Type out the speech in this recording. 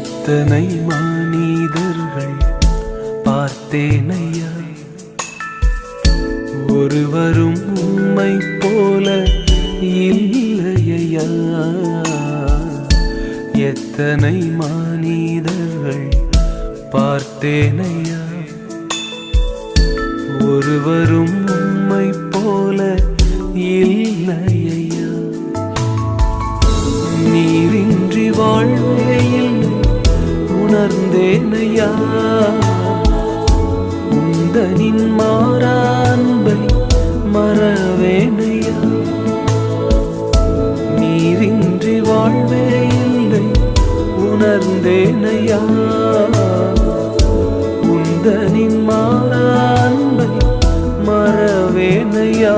எத்தனை மனிதர்கள் பார்த்தேனையா, ஒருவரும் உம்மை போல இல்லையா. எத்தனை மனிதர்கள் பார்த்தேனையா, ஒருவரும் உம்மை போல இல்லையா. நீரின்றி வாழ்வே இல்லை உணர்ந்தேனையா, உந்தனின் மாறா அன்பை மறவேனையா. நீரின்றி வாழ்வே இல்லை உணர்ந்தேனையா, உந்தனின் மாறா அன்பை மறவேனையா.